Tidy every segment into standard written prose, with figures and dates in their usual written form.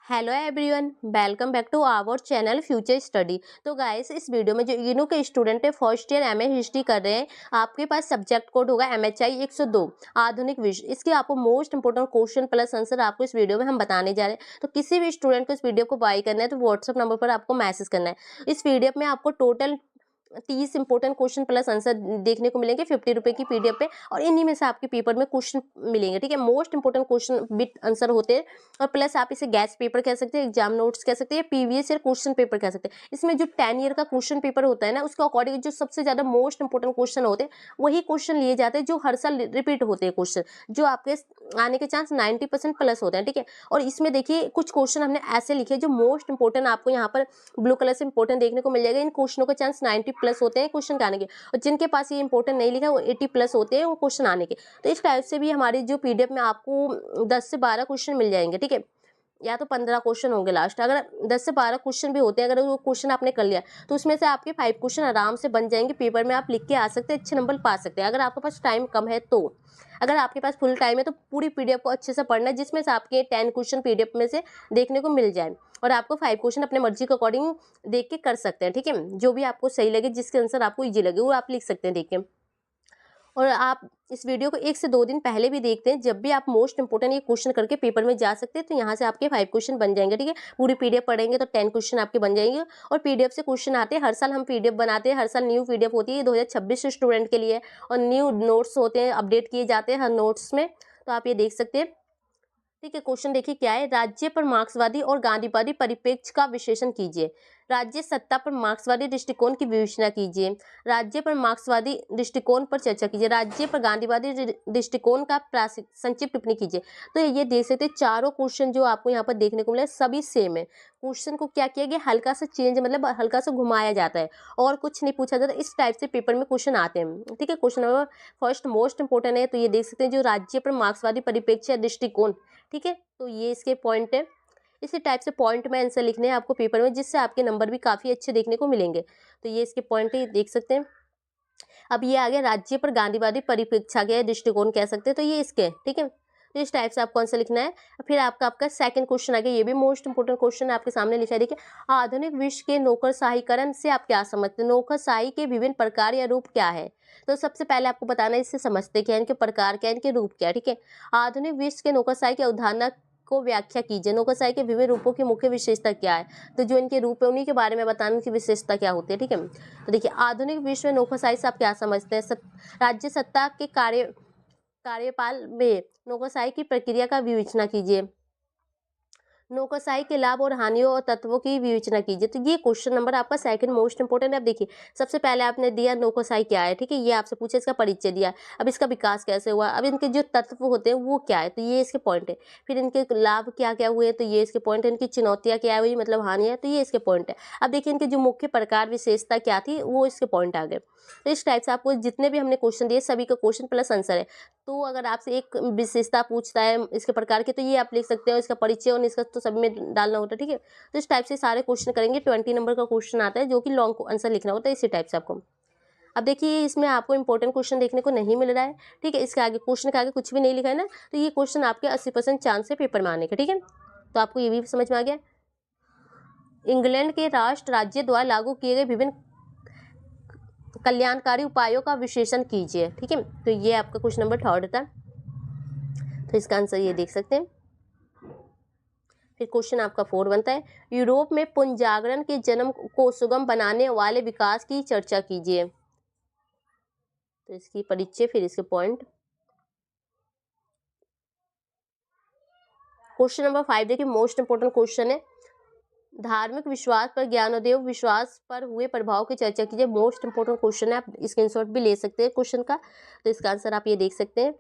Hello everyone, welcome back to our channel future study. तो guys, इस video में जो इग्नू के स्टूडेंट है फर्स्ट ईयर एमए हिस्ट्री कर रहे हैं, आपके पास सब्जेक्ट कोड होगा एमएचआई 102 आधुनिक विश्व। इसके आपको most important question plus answer आपको इस वीडियो में हम बताने जा रहे हैं। तो किसी भी स्टूडेंट को इस वीडियो को बाय करना है तो व्हाट्सअप नंबर पर आपको मैसेज करना है। इस वीडियो में आपको total 30 important question plus answer देखने को मिलेंगे 50 रुपए की पीडीएफ पे, और इन्हीं में से आपके पेपर में क्वेश्चन मिलेंगे। ठीक है, most important question with answer होते हैं, और प्लस आप इसे गैस पेपर कह सकते हैं, एग्जाम नोट्स कह सकते हैं, पीवीएस ईयर क्वेश्चन पेपर कह सकते हैं। इसमें जो 10 ईयर का क्वेश्चन पेपर होता है ना, उसके अकॉर्डिंग जो सबसे ज्यादा मोस्ट इंपोर्टेंट क्वेश्चन होते हैं वही क्वेश्चन लिए जाते हैं जो हर साल रिपीट होते हैं क्वेश्चन, जो आपके आने के चांस 90% प्लस होते हैं। ठीक है, और इसमें देखिए कुछ क्वेश्चन हमने ऐसे लिखे जो मोस्ट इंपोर्टेंट आपको यहाँ पर ब्लू कलर से इंपोर्टेंट देखने को मिल जाएगा। इन क्वेश्चनों का चांस 90 प्लस होते हैं क्वेश्चन आने के, और जिनके पास ये इंपोर्टेंट नहीं लिखा है वो 80 प्लस होते हैं वो क्वेश्चन आने के। तो इस टाइप से भी हमारी जो पीडीएफ में आपको 10 से 12 क्वेश्चन मिल जाएंगे। ठीक है, या तो 15 क्वेश्चन होंगे लास्ट। अगर 10 से 12 क्वेश्चन भी होते हैं, अगर वो क्वेश्चन आपने कर लिया तो उसमें से आपके 5 क्वेश्चन आराम से बन जाएंगे, पेपर में आप लिख के आ सकते हैं, अच्छे नंबर पा सकते हैं। अगर आपके पास टाइम कम है तो, अगर आपके पास फुल टाइम है तो पूरी पीडीएफ को अच्छे से पढ़ना है, जिसमें से आपके 10 क्वेश्चन पीडीएफ में से देखने को मिल जाए, और आपको 5 क्वेश्चन अपने मर्जी के अकॉर्डिंग देख के कर सकते हैं। ठीक है, जो भी आपको सही लगे, जिसके आंसर आपको ईजी लगे वो आप लिख सकते हैं देख के। और आप इस वीडियो को 1 से 2 दिन पहले भी देखते हैं, जब भी आप मोस्ट इंपोर्टेंट ये क्वेश्चन करके पेपर में जा सकते हैं। तो यहाँ से आपके 5 क्वेश्चन बन जाएंगे। ठीक है, पूरी पीडीएफ पढ़ेंगे तो 10 क्वेश्चन आपके बन जाएंगे, और पीडीएफ से क्वेश्चन आते हैं। हर साल हम पीडीएफ बनाते हैं, हर साल न्यू पीडीएफ होती है, 2026 स्टूडेंट के लिए, और न्यू नोट्स होते हैं, अपडेट किए जाते हैं हर नोट्स में। तो आप ये देख सकते हैं। ठीक है, क्वेश्चन देखिए क्या है। राज्य पर मार्क्सवादी और गांधीवादी परिप्रेक्ष्य का विश्लेषण कीजिए। राज्य सत्ता पर मार्क्सवादी दृष्टिकोण की विवेचना कीजिए। राज्य पर मार्क्सवादी दृष्टिकोण पर चर्चा कीजिए। राज्य पर गांधीवादी दृष्टिकोण का संक्षिप्त टिप्पणी कीजिए। तो ये देख सकते हैं, चारों क्वेश्चन जो आपको यहाँ पर देखने को मिले सभी सेम है। क्वेश्चन को क्या किया गया, हल्का सा चेंज, मतलब हल्का सा घुमाया जाता है, और कुछ नहीं पूछा जाता। इस टाइप से पेपर में क्वेश्चन आते हैं। ठीक है, question number first most important है। तो ये देख सकते हैं, जो राज्य पर मार्क्सवादी परिप्रेक्ष्य दृष्टिकोण। ठीक है, तो ये इसके पॉइंट है। इसी टाइप से पॉइंट में आंसर लिखने हैं आपको पेपर में, जिससे आपके नंबर भी काफी अच्छे देखने को मिलेंगे। तो ये इसके पॉइंट है, ये देख सकते हैं। अब ये आ गया राज्य पर गांधीवादी परिप्रेक्ष्य गया दृष्टिकोण कह सकते हैं, तो ये इसके। ठीक है, तो इस टाइप से आपको आंसर लिखना है। फिर आपका सेकंड क्वेश्चन आ गया, ये भी मोस्ट इंपोर्टेंट क्वेश्चन है, आपके सामने लिखा है। देखिए, आधुनिक विश्व के नौकरशाहीकरण से आप क्या समझते हैं? नौकरशाही के विभिन्न प्रकार या रूप क्या है? तो सबसे पहले आपको बताना है इससे समझते क्या है, इनके प्रकार क्या है, इनके रूप क्या है। ठीक है, आधुनिक विश्व के नौकरशाही की अवधारणा को व्याख्या कीजिए। नौकरशाही के विभिन्न रूपों की मुख्य विशेषता क्या है? तो जो इनके रूप है उन्हीं के बारे में बताना, उनकी विशेषता क्या होती है। ठीक है, तो देखिए, आधुनिक विश्व में नौकरशाही से आप क्या समझते हैं? राज्य सत्ता के कार्यपाल में नौकरशाही की प्रक्रिया का विवेचना कीजिए। नौकरशाही के लाभ और हानियों और तत्वों की विवेचना कीजिए। तो ये क्वेश्चन नंबर आपका सेकंड मोस्ट इंपोर्टेंट है। अब देखिए, सबसे पहले आपने दिया नौकरशाही क्या है। ठीक है, ये आपसे पूछे, इसका परिचय दिया। अब इसका विकास कैसे हुआ, अब इनके जो तत्व होते हैं वो क्या है, तो ये इसके पॉइंट है। फिर इनके लाभ क्या क्या हुए, तो ये इसके पॉइंट है। इनकी चुनौतियां क्या हुई, मतलब हानियां, तो ये इसके पॉइंट है। अब देखिए, इनके जो मुख्य प्रकार विशेषता क्या थी वो इसके पॉइंट आ गए। तो इस टाइप से आपको जितने भी हमने क्वेश्चन दिए सभी का क्वेश्चन प्लस आंसर है। तो अगर आपसे एक विशेषता पूछता है इसके प्रकार के, तो ये आप लिख सकते हो, इसका परिचय और इसका तो सब में डालना होता है। ठीक है, तो इस टाइप से सारे क्वेश्चन करेंगे। 20 नंबर का क्वेश्चन आता है जो कि लॉन्ग आंसर लिखना होता है, इसी टाइप से आपको। अब देखिए, इसमें आपको इंपॉर्टेंट क्वेश्चन देखने को नहीं मिल रहा है। ठीक है, इसके आगे क्वेश्चन के आगे कुछ भी नहीं लिखा है ना, तो ये क्वेश्चन आपके 80% चांस है पेपर में आने के। ठीक है, तो आपको ये भी समझ में आ गया। इंग्लैंड के राष्ट्र राज्य द्वारा लागू किए गए विभिन्न कल्याणकारी उपायों का विश्लेषण कीजिए। ठीक है, तो ये आपका क्वेश्चन नंबर थर्ड था, तो इसका आंसर ये देख सकते हैं। फिर क्वेश्चन आपका 4 बनता है, यूरोप में पुनर्जागरण के जन्म को सुगम बनाने वाले विकास की चर्चा कीजिए। तो इसकी परिचय, फिर इसके पॉइंट। क्वेश्चन नंबर 5 देखिए, मोस्ट इंपोर्टेंट क्वेश्चन है। धार्मिक विश्वास पर ज्ञानोदय विश्वास पर हुए प्रभाव की चर्चा कीजिए। मोस्ट इंपोर्टेंट क्वेश्चन है, आप स्क्रीनशॉट भी ले सकते हैं क्वेश्चन का। तो इसका आंसर आप ये देख सकते हैं।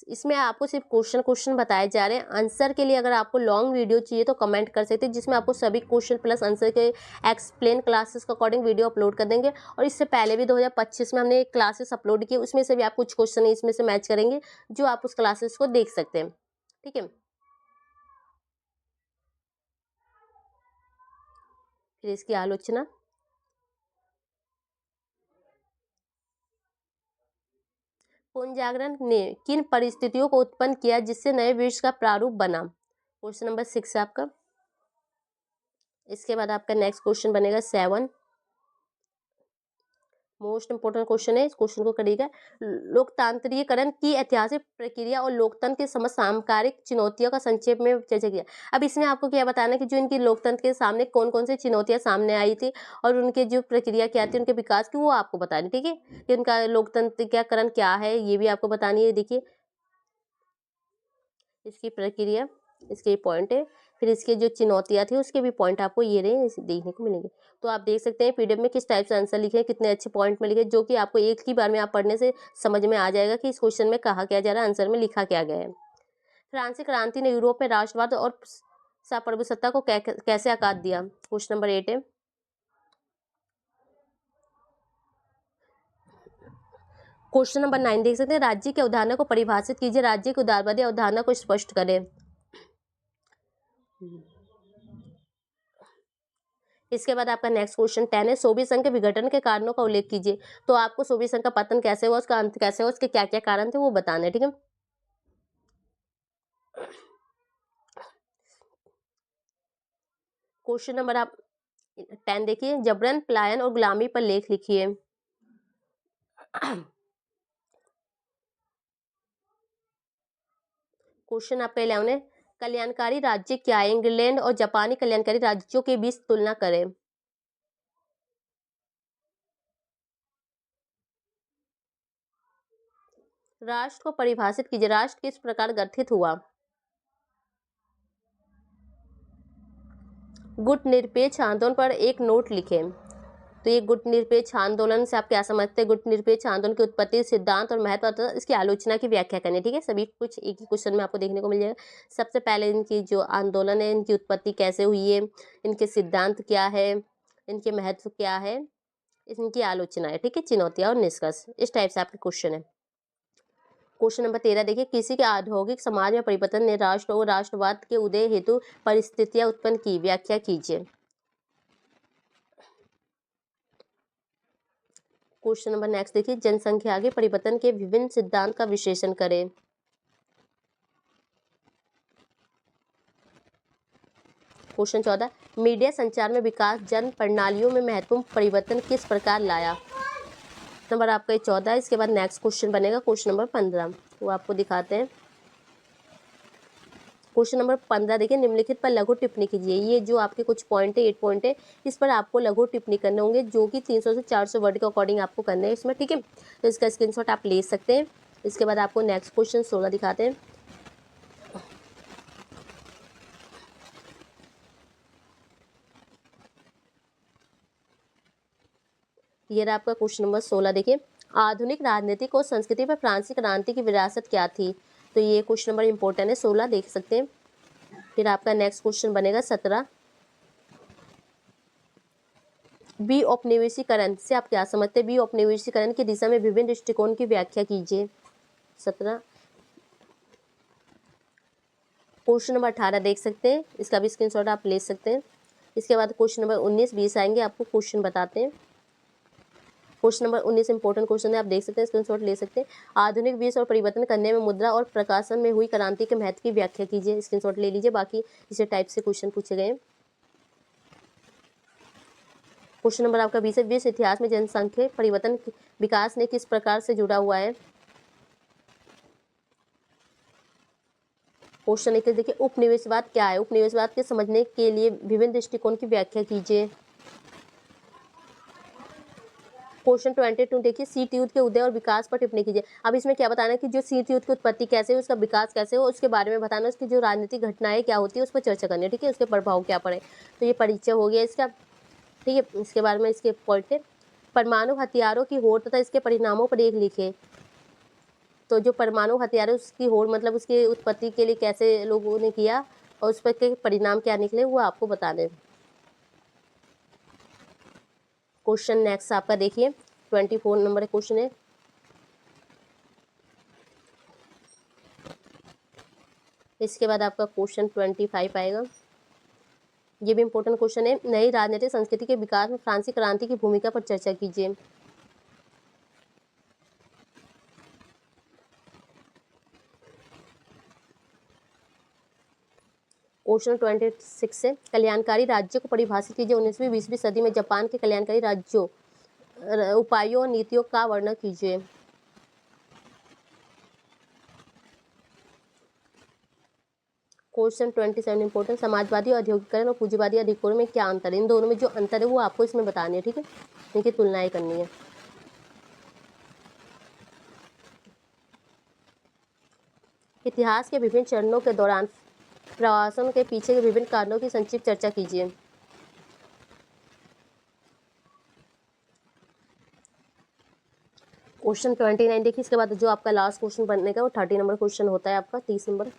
इसमें आपको सिर्फ क्वेश्चन क्वेश्चन बताए जा रहे हैं। आंसर के लिए अगर आपको लॉन्ग वीडियो चाहिए तो कमेंट कर सकते हैं, जिसमें आपको सभी क्वेश्चन प्लस आंसर के एक्सप्लेन क्लासेस के अकॉर्डिंग वीडियो अपलोड कर देंगे। और इससे पहले भी 2025 में हमने एक क्लासेस अपलोड किए, उसमें से भी आप कुछ क्वेश्चन इसमें से मैच करेंगे, जो आप उस क्लासेस को देख सकते हैं। ठीक है, फिर इसकी आलोचना। पुनर्जागरण ने किन परिस्थितियों को उत्पन्न किया जिससे नए विश्व का प्रारूप बना? क्वेश्चन नंबर 6 है आपका। इसके बाद आपका नेक्स्ट क्वेश्चन बनेगा 7, मोस्ट इंपोर्टेंट क्वेश्चन है, इस क्वेश्चन को करिएगा। लोकतांत्रिकरण की ऐतिहासिक प्रक्रिया और लोकतंत्र के समसामयिक चुनौतियों का संक्षेप में चर्चा किया। अब इसमें आपको क्या बताना है कि जो इनकी लोकतंत्र के सामने कौन कौन सी चुनौतियां सामने आई थी और उनके जो प्रक्रिया क्या थी, उनके विकास की, वो आपको बतानी, ठीक है। कि उनका लोकतंत्रीकरण क्या है ये भी आपको बतानी है। देखिए इसकी प्रक्रिया, इसके पॉइंट है, फिर इसकी जो चुनौतियां थी उसके भी पॉइंट आपको ये रहे देखने को मिलेंगे। तो आप देख सकते हैं पीडीएफ में किस टाइप से आंसर लिखे हैं, कितने अच्छे पॉइंट में लिखे, जो कि आपको एक ही बार में आप पढ़ने से समझ में आ जाएगा कि इस क्वेश्चन में कहा क्या जा रहा है, आंसर में लिखा क्या गया है। फ्रांसीसी क्रांति ने यूरोप में राष्ट्रवाद और साप्रभुसत्ता को कैसे आकार दिया? क्वेश्चन नंबर 8 है। क्वेश्चन नंबर 9 देख सकते हैं, राज्य की अवधारणा को परिभाषित कीजिए, राज्य की उदारवादी अवधारणा को स्पष्ट करें। इसके बाद आपका नेक्स्ट क्वेश्चन 10 है, सोवियत संघ के विघटन के कारणों का उल्लेख कीजिए। तो आपको सोवियत संघ का पतन कैसे हुआ, उसका अंत कैसे हुआ, उसके क्या क्या कारण थे वो बताना है, ठीक है। क्वेश्चन नंबर आप 10 देखिए, जबरन, पलायन और गुलामी पर लेख लिखिए। क्वेश्चन आपका 11 है, कल्याणकारी राज्य क्या है? इंग्लैंड और जापानी कल्याणकारी राज्यों के बीच तुलना करें। राष्ट्र को परिभाषित कीजिए, राष्ट्र किस प्रकार गठित हुआ? गुट निरपेक्ष आंदोलन पर एक नोट लिखें। तो ये गुट निरपेक्ष आंदोलन से आप क्या समझते हैं? गुट निरपेक्ष आंदोलन की उत्पत्ति, सिद्धांत और महत्व तथा इसकी आलोचना की व्याख्या करनी, ठीक है। सभी कुछ एक ही क्वेश्चन में आपको देखने को मिल जाएगा। सबसे पहले इनकी जो आंदोलन है, इनकी उत्पत्ति कैसे हुई है, इनके सिद्धांत क्या है, इनके महत्व क्या है, इनकी आलोचना है, ठीक है, चुनौतियां और निष्कर्ष, इस टाइप से आपके क्वेश्चन है। क्वेश्चन नंबर 13 देखिए, किसी के औद्योगिक समाज में परिवर्तन ने राष्ट्र और राष्ट्रवाद के उदय हेतु परिस्थितियां उत्पन्न की, व्याख्या कीजिए। क्वेश्चन नंबर नेक्स्ट देखिए, जनसंख्या के परिवर्तन के विभिन्न सिद्धांत का विश्लेषण करें। क्वेश्चन 14, मीडिया संचार में विकास जन प्रणालियों में महत्वपूर्ण परिवर्तन किस प्रकार लाया? नंबर आपका 14। इसके बाद नेक्स्ट क्वेश्चन बनेगा क्वेश्चन नंबर 15, वो आपको दिखाते हैं। क्वेश्चन नंबर 15 देखिए, निम्नलिखित पर लघु टिप्पणी कीजिए। ये जो आपके कुछ पॉइंट है, 8 पॉइंट है, इस पर आपको लघु टिप्पणी करने होंगे, जो कि 300 से 400 वर्ड के अकॉर्डिंग आपको करने हैं इसमें, ठीक है। तो इसका स्क्रीनशॉट आप ले सकते हैं। इसके बाद आपको नेक्स्ट क्वेश्चन 16 दिखाते हैं। ये रहा आपका क्वेश्चन नंबर 16 देखिए, आधुनिक राजनीतिक और संस्कृति पर फ्रांसीसी क्रांति की विरासत क्या थी? तो ये क्वेश्चन नंबर इंपॉर्टेंट है, 16 देख सकते हैं। फिर आपका नेक्स्ट क्वेश्चन बनेगा 17, बी औपनिवेशीकरण से आप क्या समझते हैं? बी औपनिवेशीकरण की दिशा में विभिन्न दृष्टिकोण की व्याख्या कीजिए। 17। क्वेश्चन नंबर 18 देख सकते हैं, इसका भी स्क्रीनशॉट आप ले सकते हैं। इसके बाद क्वेश्चन नंबर 19, 20 आएंगे, आपको क्वेश्चन बताते हैं। क्वेश्चन नंबर 19 इंपॉर्टेंट क्वेश्चन है, आप देख सकते हैं, स्क्रीनशॉट ले सकते हैं। आधुनिक विश्व और परिवर्तन करने में मुद्रा और प्रकाशन में हुई क्रांति के महत्व की व्याख्या कीजिए, स्क्रीनशॉट ले लीजिए। बाकी इसी टाइप से क्वेश्चन पूछे गए हैं। क्वेश्चन नंबर आपका 20 है, विश्व इतिहास में जनसंख्या परिवर्तन विकास ने किस प्रकार से जुड़ा हुआ है? क्वेश्चन 21 देखिए, उपनिवेशवाद क्या है? उपनिवेशवाद के समझने के लिए विभिन्न दृष्टिकोण की व्याख्या कीजिए। क्वेश्चन 22 देखिए, शीत युद्ध के उदय और विकास पर टिप्पणी कीजिए। अब इसमें क्या बताना है कि जो शीत युद्ध की उत्पत्ति कैसे है, उसका विकास कैसे हो, उसके बारे में बताना, उसकी जो राजनीतिक घटनाएं क्या होती है उस पर चर्चा करनी है, ठीक है, उसके प्रभाव क्या पड़े। तो ये परिचय हो गया इसका, ठीक है। इसके बारे में इसके पॉइंट है, परमाणु हथियारों की होड़ तथा इसके परिणामों पर एक लिखे। तो जो परमाणु हथियार है उसकी होड़ मतलब उसकी उत्पत्ति के लिए कैसे लोगों ने किया और उस पर के परिणाम क्या निकले वो आपको बताने। क्वेश्चन नेक्स्ट आपका देखिए 24 नंबर क्वेश्चन है, इसके बाद आपका क्वेश्चन 25 आएगा। ये भी इंपॉर्टेंट क्वेश्चन है, नई राजनीतिक संस्कृति के विकास में फ्रांसीसी क्रांति की भूमिका पर चर्चा कीजिए। क्वेश्चन 26 से कल्याणकारी राज्य को परिभाषित कीजिए। 19वीं-20वीं सदी में जापान के कल्याणकारी राज्यों, उपायों और नीतियों का वर्णन कीजिए। क्वेश्चन 27 इंपॉर्टेंट, समाजवादी औद्योगिकरण और पूंजीवादी अधिकारों में क्या अंतर है? इन दोनों में जो अंतर है वो आपको इसमें बतानी है, ठीक है, इनकी तुलनाएं करनी है। इतिहास के विभिन्न चरणों के दौरान प्रवासन के पीछे के विभिन्न कारणों की संक्षिप्त चर्चा कीजिए। क्वेश्चन 29 देखिए, इसके बाद जो आपका लास्ट क्वेश्चन बनने का वो 30 नंबर क्वेश्चन होता है आपका, 30 नंबर।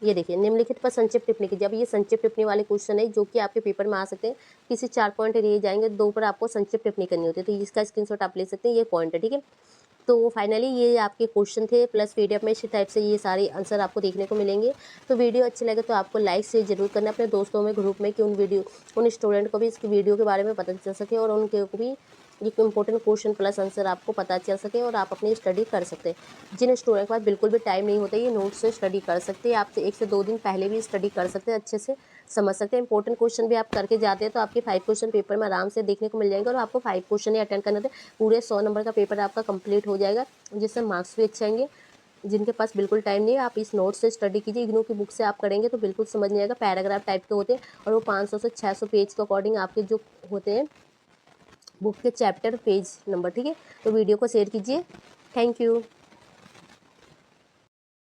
ये देखिए, निम्नलिखित पर संक्षिप्त टिप्पणी कीजिए। अब ये संक्षिप्त टिप्पणी वाले क्वेश्चन है जो कि आपके पेपर में आ सकते हैं। किसी 4 पॉइंट दिए जाएंगे, 2 पर आपको संक्षिप्त टिप्पणी करनी होती है, तो इसका स्क्रीनशॉट आप ले सकते हैं, ये पॉइंट है, ठीक है। तो फाइनली ये आपके क्वेश्चन थे, प्लस पीडीएफ में इसी टाइप से ये सारे आंसर आपको देखने को मिलेंगे। तो वीडियो अच्छी लगे तो आपको लाइक शेयर जरूर करना अपने दोस्तों में, ग्रुप में, कि उन स्टूडेंट को भी इसकी वीडियो के बारे में पता चल सके और उनके को भी एक इंपॉर्टेंट क्वेश्चन प्लस आंसर आपको पता चल सके और आप अपनी स्टडी कर सकते हैं। जिन स्टूडेंट के पास बिल्कुल भी टाइम नहीं होता, ये नोट्स से स्टडी कर सकते हैं। आप 1 से 2 दिन पहले भी स्टडी कर सकते हैं, अच्छे से समझ सकते हैं। इंपॉर्टेंट क्वेश्चन भी आप करके जाते हैं तो आपके 5 क्वेश्चन पेपर में आराम से देखने को मिल जाएंगे और आपको 5 क्वेश्चन ही अटेंड करने थे, पूरे 100 नंबर का पेपर आपका कंप्लीट हो जाएगा, जिससे मार्क्स भी अच्छे आएंगे। जिनके पास बिल्कुल टाइम नहीं है, आप इस नोट से स्टडी कीजिए। इग्नू की बुक से आप करेंगे तो बिल्कुल समझ नहीं आएगा, पैराग्राफ टाइप के होते हैं और वो 500 से 600 पेज के अकॉर्डिंग आपके जो होते हैं बुक के चैप्टर पेज नंबर, ठीक है। तो वीडियो को शेयर कीजिए। Thank you.